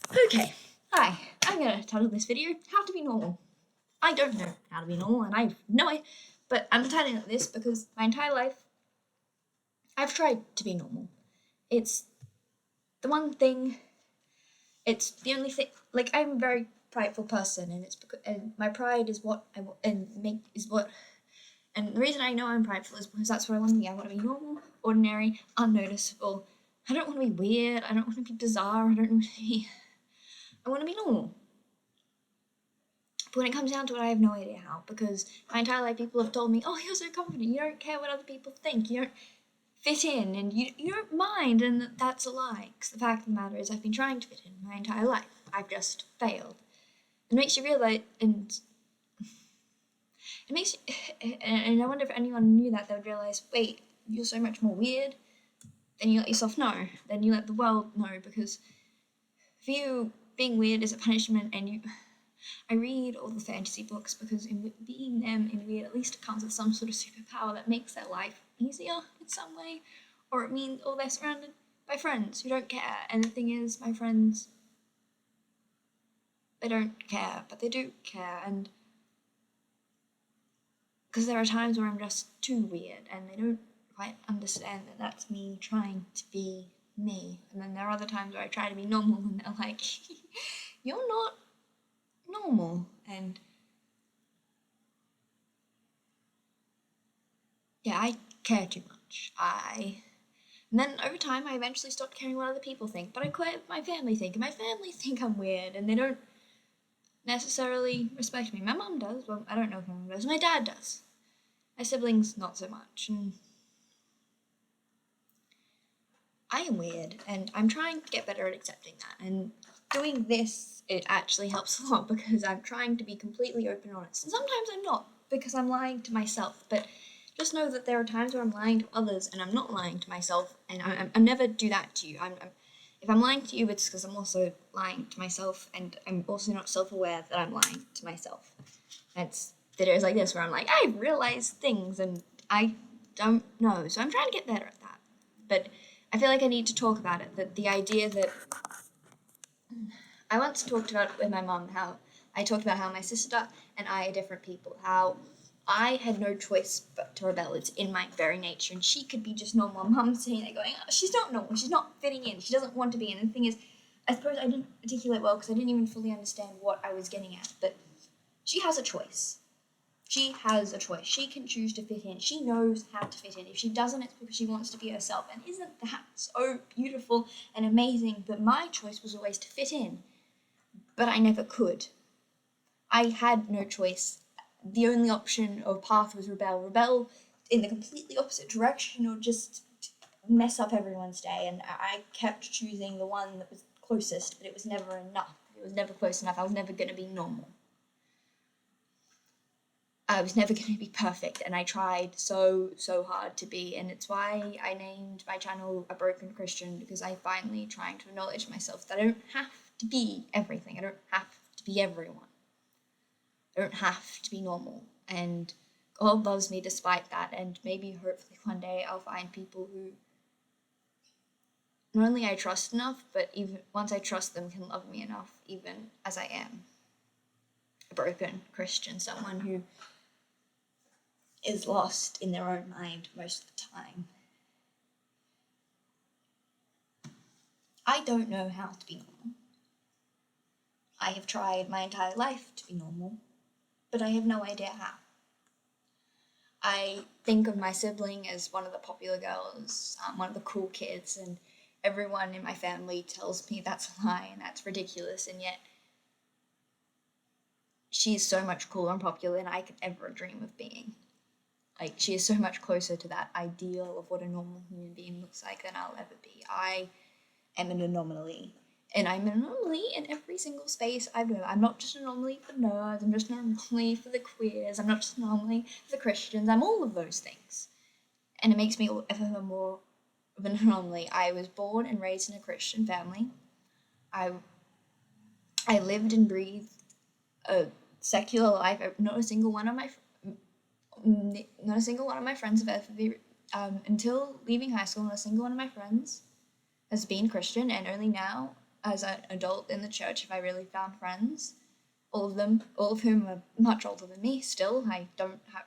Okay, hi, I'm gonna title this video How to Be Normal. I don't know how to be normal, and I've no idea, but I'm titling it this because my entire life I've tried to be normal. It's the one thing, it's the only thing, like, I'm a very prideful person, and it's because, and my pride is what I want, and the reason I know I'm prideful is because that's what I want to be. I want to be normal, ordinary, unnoticeable. I don't want to be weird, I don't want to be bizarre, I want to be normal. But when it comes down to it, I have no idea how, because my entire life people have told me, oh, you're so confident, you don't care what other people think, you don't fit in, and you don't mind, and that's a lie. Because the fact of the matter is, I've been trying to fit in my entire life. I've just failed. It makes you realize, and it makes you, and I wonder if anyone knew that, they would realize, wait, you're so much more weird. Then you let yourself know. Then you let the world know, because for you, being weird is a punishment, and I read all the fantasy books because in being them in weird, at least it comes with some sort of superpower that makes their life easier in some way, or they're surrounded by friends who don't care. And the thing is, my friends, they don't care, but they do care, and because there are times where I'm just too weird, and they don't quite understand that that's me trying to be me. And then there are other times where I try to be normal, and they're like, "You're not normal," and yeah, I care too much. And then over time, I eventually stopped caring what other people think, but I quit what my family think, and my family think I'm weird, and they don't necessarily respect me. My mom does, well, I don't know if my mom does, my dad does. My siblings, not so much, and I am weird, and I'm trying to get better at accepting that, and doing this, it actually helps a lot, because I'm trying to be completely open and honest, and sometimes I'm not, because I'm lying to myself, but just know that there are times where I'm lying to others and I'm not lying to myself, and I never do that to you. If I'm lying to you, it's because I'm also lying to myself, and I'm also not self-aware that I'm lying to myself. It's videos like this where I'm like, I realize things and I don't know, so I'm trying to get better at that. But I feel like I need to talk about it. That the idea that I once talked about with my mom, how I talked about how my sister and I are different people, how I had no choice but to rebel. It's in my very nature, and she could be just normal. Mom's sitting there going, oh, she's not normal, she's not fitting in, she doesn't want to be in. And the thing is, I suppose I didn't articulate well because I didn't even fully understand what I was getting at, but she has a choice. She has a choice. She can choose to fit in. She knows how to fit in. If she doesn't, it's because she wants to be herself. And isn't that so beautiful and amazing? But my choice was always to fit in, but I never could. I had no choice. The only option of path was rebel in the completely opposite direction, or just mess up everyone's day. And I kept choosing the one that was closest, but it was never enough. It was never close enough. I was never going to be normal. I was never going to be perfect, and I tried so hard to be. And it's why I named my channel A Broken Christian, because I finally trying to acknowledge myself that I don't have to be everything. I don't have to be everyone. I don't have to be normal, and God loves me despite that. And maybe hopefully one day I'll find people who not only I trust enough, but even once I trust them, can love me enough, even as I am a broken Christian, someone who is lost in their own mind most of the time. I don't know how to be normal. I have tried my entire life to be normal, but I have no idea how. I think of my sibling as one of the popular girls, one of the cool kids, and everyone in my family tells me that's a lie and that's ridiculous, and yet she is so much cooler and popular than I could ever dream of being. Like, she is so much closer to that ideal of what a normal human being looks like than I'll ever be. I am an anomaly. And I'm an anomaly in every single space I've known. I'm not just an anomaly for nerds, I'm just an anomaly for the queers, I'm not just an anomaly for the Christians, I'm all of those things. And it makes me ever more of an anomaly. I was born and raised in a Christian family. I lived and breathed a secular life. Not a single one of my friends have ever been, until leaving high school, not a single one of my friends has been Christian, and only now, as an adult in the church if I really found friends. All of whom are much older than me still. I don't have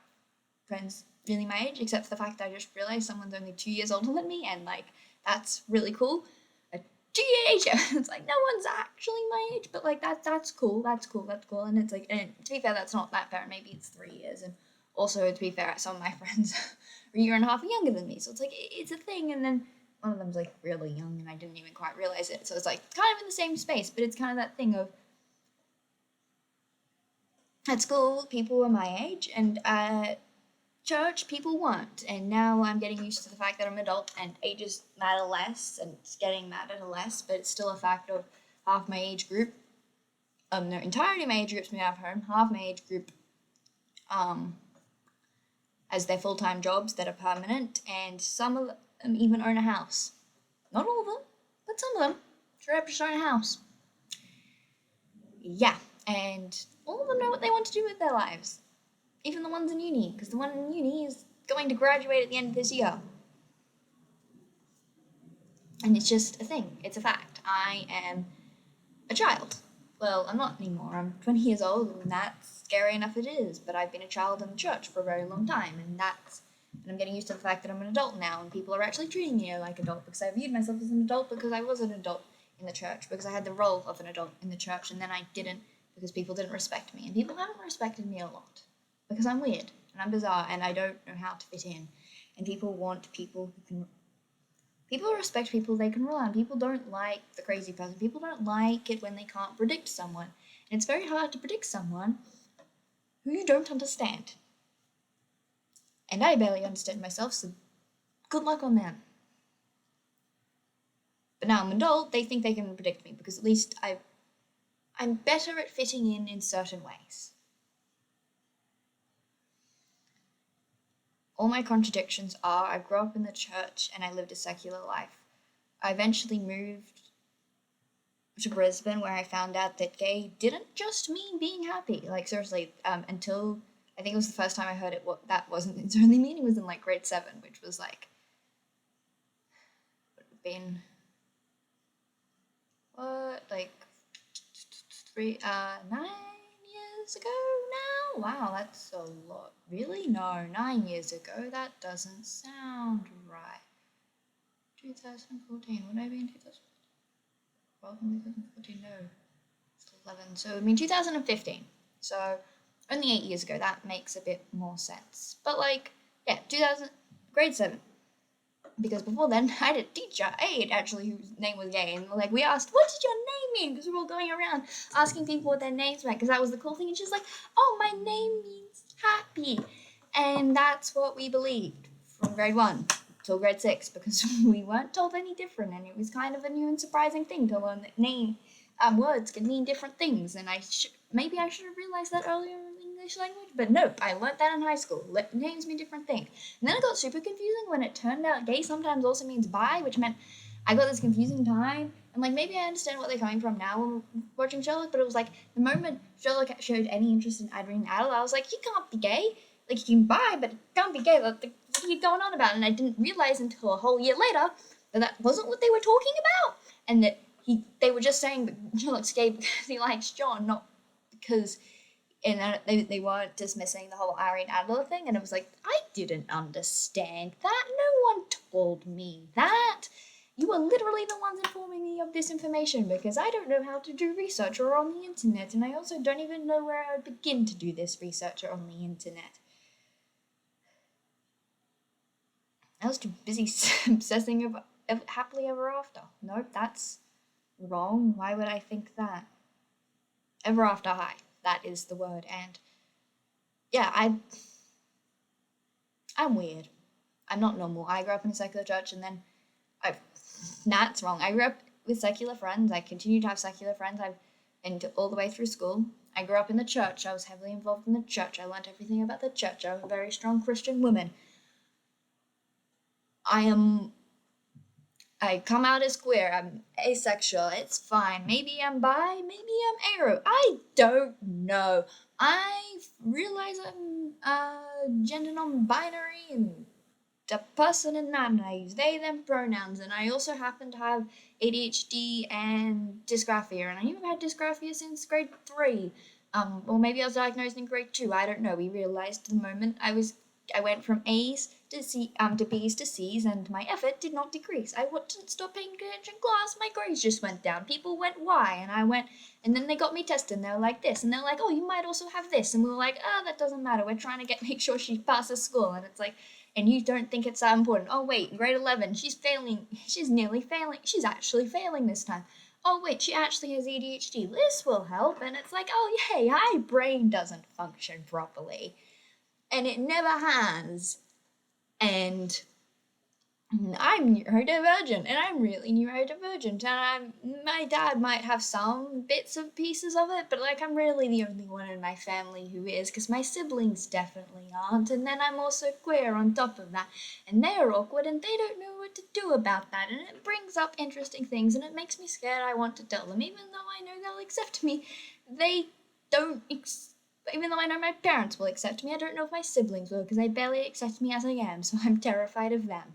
friends really my age, except for the fact that I just realized someone's only 2 years older than me, and like that's really cool. A 2 year age, it's like no one's actually my age, but like that's cool. And it's like, and to be fair, that's not that fair. Maybe it's 3 years, and also to be fair, some of my friends are a year and a half younger than me, so it's like it's a thing. And then one of them's like really young, and I didn't even quite realize it. So it's like kind of in the same space, but it's kind of that thing of at school people were my age, and church people weren't. And now I'm getting used to the fact that I'm an adult and ages matter less, and it's getting matter less, but it's still a fact of half my age group, no, entirety of my age group's moving out of home, half my age group as their full-time jobs that are permanent, and some of them even own a house. Not all of them, but some of them straight up just own a house. Yeah, and all of them know what they want to do with their lives. Even the ones in uni, because the one in uni is going to graduate at the end of this year. And it's just a thing. It's a fact. I am a child. Well, I'm not anymore. I'm 20 years old, and that's scary enough it is. But I've been a child in the church for a very long time, and I'm getting used to the fact that I'm an adult now, and people are actually treating me like an adult, because I viewed myself as an adult because I was an adult in the church, because I had the role of an adult in the church, and then I didn't, because people didn't respect me. And people haven't respected me a lot, because I'm weird, and I'm bizarre, and I don't know how to fit in. And people want people who can... People respect people they can rely on. People don't like the crazy person. People don't like it when they can't predict someone. And it's very hard to predict someone who you don't understand. And I barely understand myself, so good luck on them. But now I'm an adult, they think they can predict me, because at least I'm better at fitting in certain ways. All my contradictions are, I grew up in the church and I lived a secular life. I eventually moved to Brisbane, where I found out that gay didn't just mean being happy. Like, seriously, until I think it was the first time I heard it, that wasn't its only meaning, was in like grade 7, which was like, would have been, like 9 years ago now? Wow, that's a lot. Really? No, 9 years ago? That doesn't sound right. 2014, would I be in 2014? No. It's 11. So, 2015. So, only 8 years ago. That makes a bit more sense. But, yeah, grade 7. Because before then, I had a teacher, Aid, actually, whose name was gay, and we asked, what did your name mean? Because we were all going around asking people what their names meant, because that was the cool thing, and she's like, oh, my name means happy, and that's what we believed from grade 1 till grade 6, because we weren't told any different, and it was kind of a new and surprising thing to learn that words can mean different things, and maybe I should have realized that earlier in English language, but nope, I learnt that in high school. Names mean different things. And then it got super confusing when it turned out gay sometimes also means bi, which meant I got this confusing time. And maybe I understand what they're coming from now when watching Sherlock, but it was like the moment Sherlock showed any interest in Irene Adler, I was like, you can't be gay. You can bi, but it can't be gay. What are you going on about? And I didn't realize until a whole year later that wasn't what they were talking about, and that they were just saying that Sherlock's gay because he likes John, not because... And they weren't dismissing the whole Irene Adler thing, and it was like, I didn't understand that. No one told me that. You are literally the ones informing me of this information, because I don't know how to do research or on the internet, and I also don't even know where I would begin to do this research or on the internet. I was too busy obsessing over happily ever after. Nope, that's wrong. Why would I think that? Ever after high. That is the word. And yeah, I'm weird. I'm not normal. I grew up in a secular church, and then that's wrong. I grew up with secular friends. I continue to have secular friends. And all the way through school. I grew up in the church. I was heavily involved in the church. I learned everything about the church. I was a very strong Christian woman. I come out as queer. I'm asexual. It's fine. Maybe I'm bi. Maybe I'm aro. I don't know. I realize I'm gender non-binary and a person and man, and I use they, them pronouns, and I also happen to have ADHD and dysgraphia, and I even had dysgraphia since grade 3. Or maybe I was diagnosed in grade 2, I don't know. We realized the moment I went from A's to B's to C's, and my effort did not decrease. I didn't stop paying attention in class. My grades just went down. People went why, and I went, and then they got me tested. And they were like this, and they're like, oh, you might also have this, and we were like, oh, that doesn't matter. We're trying to make sure she passes school, and it's like, and you don't think it's that important. Oh wait, grade 11, she's failing. She's nearly failing. She's actually failing this time. Oh wait, she actually has ADHD. This will help, and it's like, oh yay, my brain doesn't function properly, and it never has. And I'm neurodivergent, and I'm really neurodivergent, and my dad might have some bits and pieces of it, but like I'm really the only one in my family who is, because my siblings definitely aren't, and then I'm also queer on top of that, and they're awkward, and they don't know what to do about that, and it brings up interesting things, and it makes me scared. I want to tell them, even though I know they'll accept me, they don't even though I know my parents will accept me, I don't know if my siblings will, because they barely accept me as I am, so I'm terrified of them.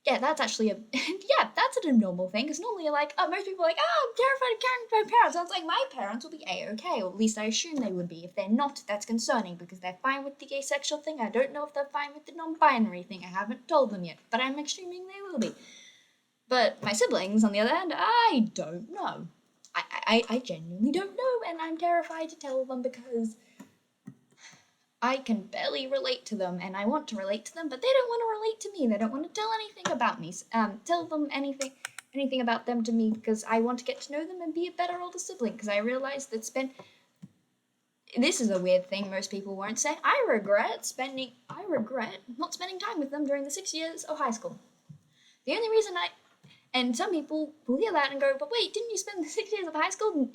Yeah, that's actually that's a normal thing, because normally like, most people are like, oh, I'm terrified of caring for my parents. I was like, my parents will be A-okay, or at least I assume they would be. If they're not, that's concerning, because they're fine with the asexual thing. I don't know if they're fine with the non-binary thing. I haven't told them yet, but I'm assuming they will be. But my siblings, on the other hand, I don't know. I genuinely don't know, and I'm terrified to tell them, because I can barely relate to them, and I want to relate to them, but they don't want to relate to me. They don't want to tell anything about me. Tell them anything about them to me, because I want to get to know them and be a better older sibling. Because I realize that this is a weird thing most people won't say. I regret not spending time with them during the 6 years of high school. The only reason and some people will hear that and go, but wait, didn't you spend the 6 years of high school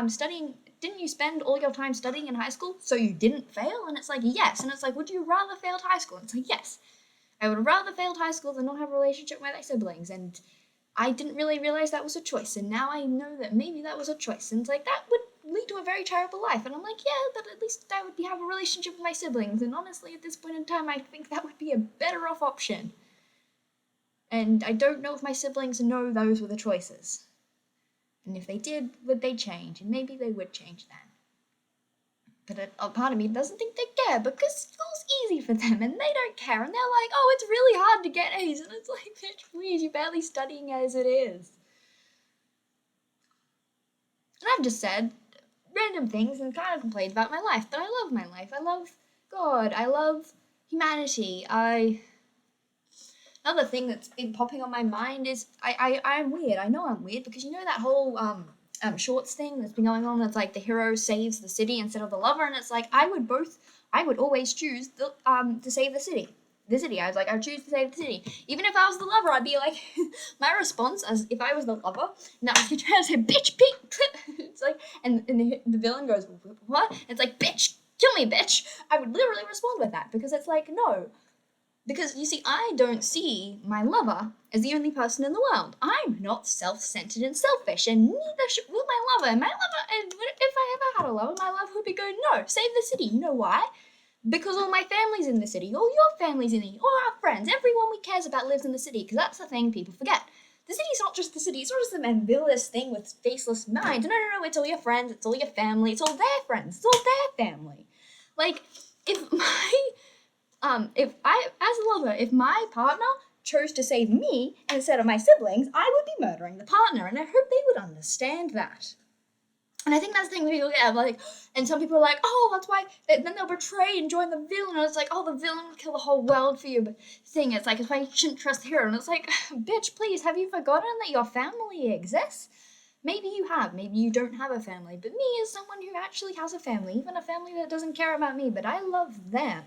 studying? Didn't you spend all your time studying in high school so you didn't fail? And it's like, yes. And it's like, would you rather failed high school? And it's like, yes. I would rather failed high school than not have a relationship with my siblings. And I didn't really realize that was a choice. And now I know that maybe that was a choice. And it's like, that would lead to a very terrible life. And I'm like, yeah, but at least I would have a relationship with my siblings. And honestly, at this point in time, I think that would be a better off option. And I don't know if my siblings know those were the choices. And if they did, would they change? And maybe they would change then. But a part of me doesn't think they care, because school's easy for them and they don't care. And they're like, oh, it's really hard to get A's. And it's like, bitch, please, you're barely studying as it is. And I've just said random things and kind of complained about my life. But I love my life. I love God. I love humanity. Another thing that's been popping on my mind is I'm weird. I know I'm weird, because you know that whole shorts thing that's been going on. That's like the hero saves the city instead of the lover, and it's like I would always choose to save the city. I was like, I'd choose to save the city. Even if I was the lover, I'd be like, my response as if I was the lover, and that was your chance to say, bitch, Pete. It's like, and the villain goes, what? And it's like, bitch, kill me, bitch. I would literally respond with that, because it's like, no. Because, you see, I don't see my lover as the only person in the world. I'm not self-centered and selfish, and neither will my lover. And if I ever had a lover, my lover would be going, no, save the city. You know why? Because all my family's in the city, all your family's in the city, all our friends, everyone we cares about lives in the city, because that's the thing people forget. The city's not just the city, it's not just the ambiguous thing with faceless minds. No, it's all your friends, it's all your family, it's all their friends, it's all their family. Like, if my partner chose to save me instead of my siblings, I would be murdering the partner, and I hope they would understand that. And I think that's the thing that people get, like, and some people are like, oh, that's why, then they'll betray and join the villain, and it's like, oh, the villain would kill the whole world for you, but it's like, it's why you shouldn't trust the hero, and it's like, bitch, please, have you forgotten that your family exists? Maybe you have, maybe you don't have a family, but me as someone who actually has a family, even a family that doesn't care about me, but I love them.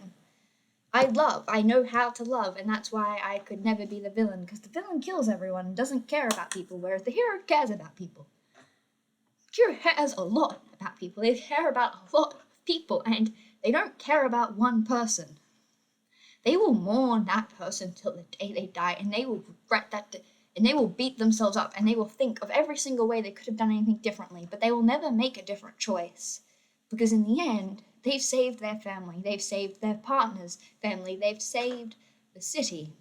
I know how to love, and that's why I could never be the villain, because the villain kills everyone and doesn't care about people, whereas the hero cares about people. The hero cares a lot about people. They care about a lot of people, and they don't care about one person. They will mourn that person till the day they die, and they will regret that, and they will beat themselves up, and they will think of every single way they could have done anything differently, but they will never make a different choice, because in the end, they've saved their family, they've saved their partner's family, they've saved the city.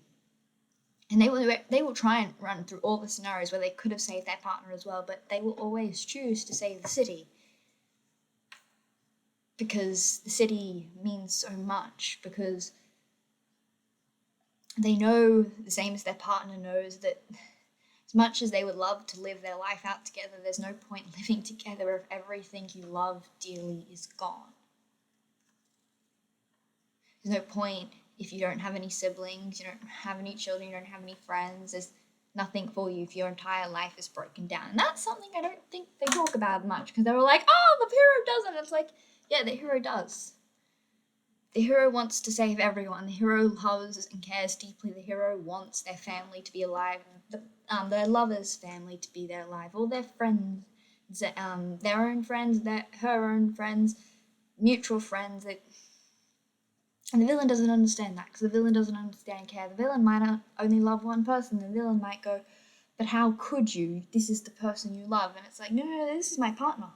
And they will try and run through all the scenarios where they could have saved their partner as well, but they will always choose to save the city. Because the city means so much, because they know the same as their partner knows that as much as they would love to live their life out together, there's no point living together if everything you love dearly is gone. There's no point if you don't have any siblings, you don't have any children, you don't have any friends. There's nothing for you if your entire life is broken down. And that's something I don't think they talk about much, because they were like, oh, the hero doesn't. It's like, yeah, the hero does. The hero wants to save everyone. The hero loves and cares deeply. The hero wants their family to be alive. Their lover's family to be there alive. All their friends, their own friends, her own friends, mutual friends. And the villain doesn't understand that, because the villain doesn't understand care. The villain might only love one person. The villain might go, but how could you? This is the person you love. And it's like, no, this is my partner.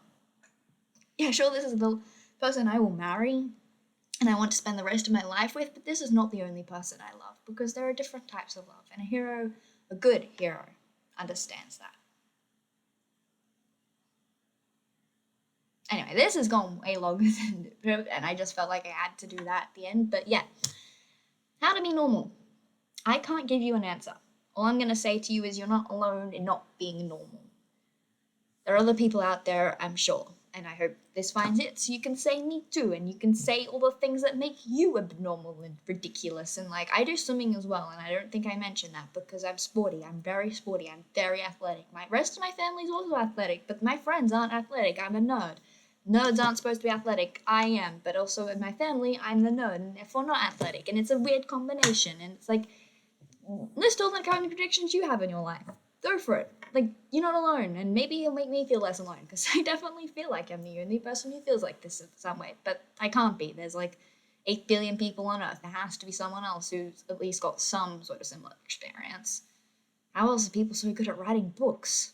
Yeah, sure, this is the person I will marry and I want to spend the rest of my life with, but this is not the only person I love, because there are different types of love. And a good hero, understands that. Anyway, this has gone way longer than, and I just felt like I had to do that at the end. But yeah, how to be normal. I can't give you an answer. All I'm going to say to you is you're not alone in not being normal. There are other people out there, I'm sure, and I hope this finds it, so you can say me too, and you can say all the things that make you abnormal and ridiculous. And like, I do swimming as well, and I don't think I mentioned that because I'm sporty. I'm very sporty. I'm very athletic. My rest of my family's also athletic, but my friends aren't athletic. I'm a nerd. Nerds aren't supposed to be athletic. I am, but also in my family, I'm the nerd, and therefore not athletic. And it's a weird combination, and it's like, list all the contradictions you have in your life. Go for it. Like, you're not alone, and maybe it'll make me feel less alone, because I definitely feel like I'm the only person who feels like this in some way, but I can't be. There's like 8 billion people on Earth. There has to be someone else who's at least got some sort of similar experience. How else are people so good at writing books?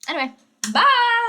Anyway, bye!